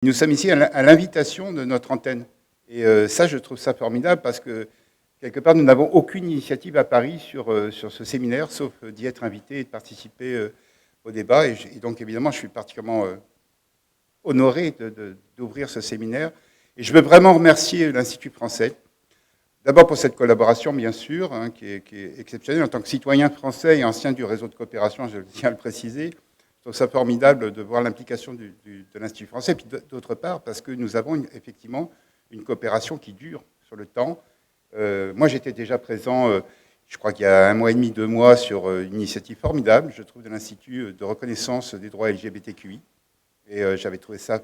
Nous sommes ici à l'invitation de notre antenne. Et ça, je trouve ça formidable parce que, quelque part, nous n'avons aucune initiative à Paris sur ce séminaire, sauf d'y être invité et de participer au débat. Et donc, évidemment, je suis particulièrement honoré d'ouvrir ce séminaire. Et je veux vraiment remercier l'Institut français, d'abord pour cette collaboration, bien sûr, qui est exceptionnelle. En tant que citoyen français et ancien du réseau de coopération, je tiens à le préciser, je trouve ça formidable de voir l'implication de l'Institut français, puis d'autre part, parce que nous avons effectivement une coopération qui dure sur le temps. Moi, j'étais déjà présent, je crois qu'il y a 1 mois et demi, 2 mois, sur une initiative formidable, je trouve, de l'Institut de reconnaissance des droits LGBTQI. Et j'avais trouvé ça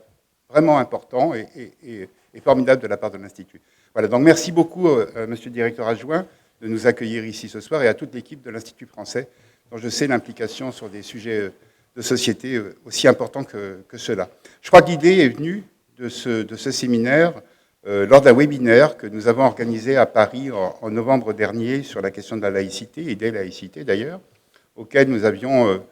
vraiment important et formidable de la part de l'Institut. Voilà, donc merci beaucoup, monsieur le directeur adjoint, de nous accueillir ici ce soir, et à toute l'équipe de l'Institut français, dont je sais l'implication sur des sujets de société aussi importants que ceux-là. Je crois que l'idée est venue de ce séminaire lors d'un webinaire que nous avons organisé à Paris en novembre dernier sur la question de la laïcité, et des laïcités d'ailleurs, auquel nous avions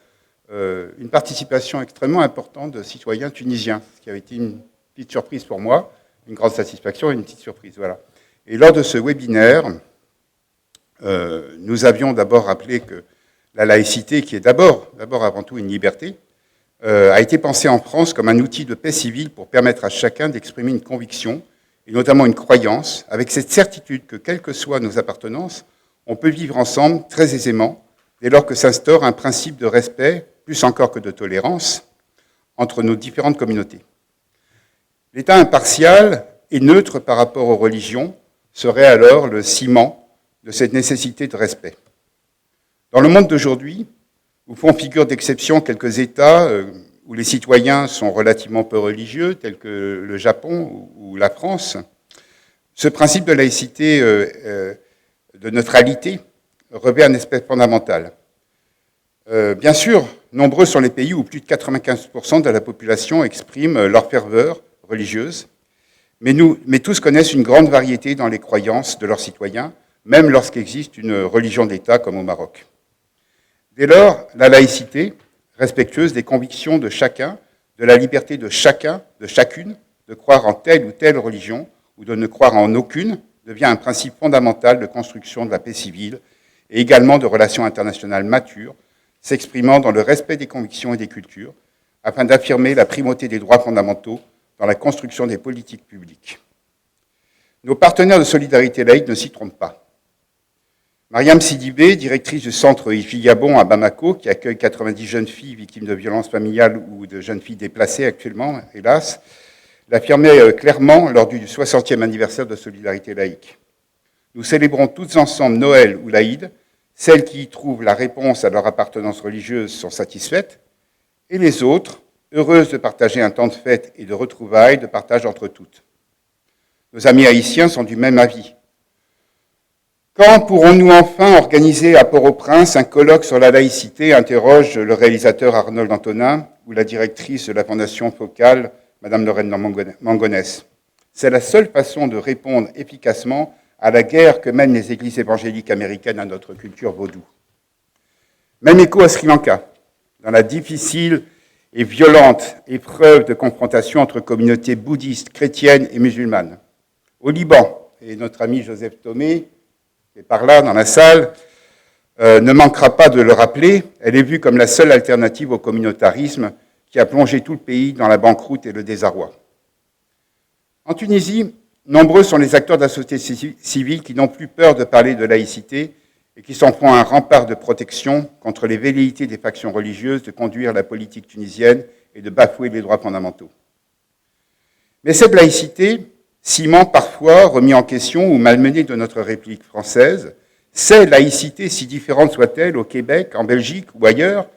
une participation extrêmement importante de citoyens tunisiens, ce qui avait été une petite surprise pour moi, une grande satisfaction et une petite surprise. Voilà. Et lors de ce webinaire, nous avions d'abord rappelé que la laïcité, qui est d'abord avant tout une liberté, a été pensée en France comme un outil de paix civile pour permettre à chacun d'exprimer une conviction, et notamment une croyance, avec cette certitude que, quelles que soient nos appartenances, on peut vivre ensemble très aisément, dès lors que s'instaure un principe de respect, plus encore que de tolérance, entre nos différentes communautés. L'État impartial et neutre par rapport aux religions serait alors le ciment de cette nécessité de respect. Dans le monde d'aujourd'hui, où font figure d'exception quelques États où les citoyens sont relativement peu religieux, tels que le Japon ou la France, ce principe de laïcité, de neutralité, revêt un aspect fondamental. Bien sûr, nombreux sont les pays où plus de 95% de la population exprime leur ferveur religieuse, mais tous connaissent une grande variété dans les croyances de leurs citoyens, même lorsqu'existe une religion d'État comme au Maroc. Dès lors, la laïcité, respectueuse des convictions de chacun, de la liberté de chacun, de chacune, de croire en telle ou telle religion ou de ne croire en aucune, devient un principe fondamental de construction de la paix civile et également de relations internationales matures, s'exprimant dans le respect des convictions et des cultures, afin d'affirmer la primauté des droits fondamentaux dans la construction des politiques publiques. Nos partenaires de solidarité laïque ne s'y trompent pas. Mariam Sidibé, directrice du centre Ifigabon à Bamako, qui accueille 90 jeunes filles victimes de violences familiales ou de jeunes filles déplacées actuellement, hélas, l'affirmait clairement lors du 60e anniversaire de Solidarité laïque. Nous célébrons toutes ensemble Noël ou l'Aïd. Celles qui y trouvent la réponse à leur appartenance religieuse sont satisfaites, et les autres, heureuses de partager un temps de fête et de retrouvailles, de partage entre toutes. Nos amis haïtiens sont du même avis. Quand pourrons-nous enfin organiser à Port-au-Prince un colloque sur la laïcité, interroge le réalisateur Arnold Antonin ou la directrice de la Fondation Focale, Madame Lorraine Mangonès. C'est la seule façon de répondre efficacement à la guerre que mènent les églises évangéliques américaines à notre culture vaudou. Même écho à Sri Lanka, dans la difficile et violente épreuve de confrontation entre communautés bouddhistes, chrétiennes et musulmanes. Au Liban, et notre ami Joseph Thomé, qui est par là dans la salle, ne manquera pas de le rappeler, elle est vue comme la seule alternative au communautarisme qui a plongé tout le pays dans la banqueroute et le désarroi. En Tunisie, nombreux sont les acteurs de la société civile qui n'ont plus peur de parler de laïcité et qui s'en font un rempart de protection contre les velléités des factions religieuses de conduire la politique tunisienne et de bafouer les droits fondamentaux. Mais cette laïcité, ciment parfois remis en question ou malmené de notre République française, ces laïcités, si différentes soient-elles au Québec, en Belgique ou ailleurs,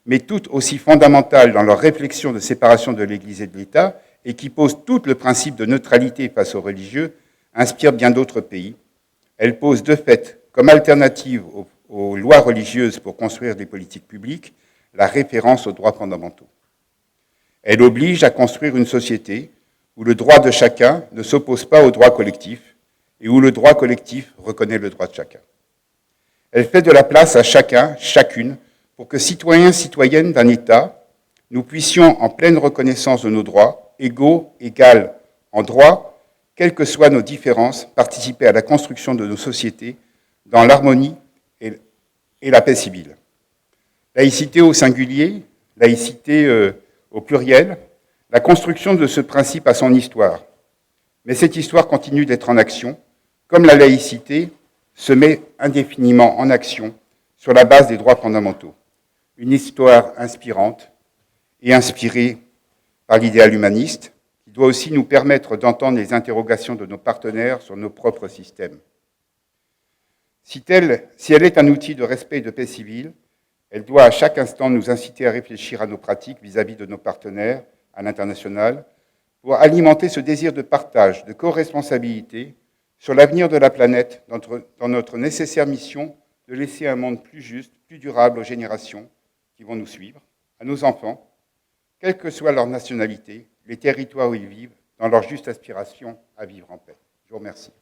mais toutes aussi fondamentales dans leur réflexion de séparation de l'Église et de l'État, et qui posent tout le principe de neutralité face aux religieux, inspirent bien d'autres pays. Elles posent de fait, comme alternative aux lois religieuses pour construire des politiques publiques, la référence aux droits fondamentaux. Elles obligent à construire une société où le droit de chacun ne s'oppose pas au droit collectif et où le droit collectif reconnaît le droit de chacun. Elle fait de la place à chacun, chacune, pour que citoyens, citoyennes d'un État, nous puissions, en pleine reconnaissance de nos droits égaux, égales en droit, quelles que soient nos différences, participer à la construction de nos sociétés dans l'harmonie et la paix civile. Laïcité au singulier, laïcité au pluriel, la construction de ce principe a son histoire. Mais cette histoire continue d'être en action, comme la laïcité se met indéfiniment en action sur la base des droits fondamentaux. Une histoire inspirante et inspirée par l'idéal humaniste, qui doit aussi nous permettre d'entendre les interrogations de nos partenaires sur nos propres systèmes. Si elle est un outil de respect et de paix civile, elle doit à chaque instant nous inciter à réfléchir à nos pratiques vis-à-vis de nos partenaires à l'international, pour alimenter ce désir de partage, de co-responsabilité sur l'avenir de la planète dans notre nécessaire mission de laisser un monde plus juste, plus durable aux générations qui vont nous suivre, à nos enfants, quelle que soit leur nationalité, les territoires où ils vivent, dans leur juste aspiration à vivre en paix. Je vous remercie.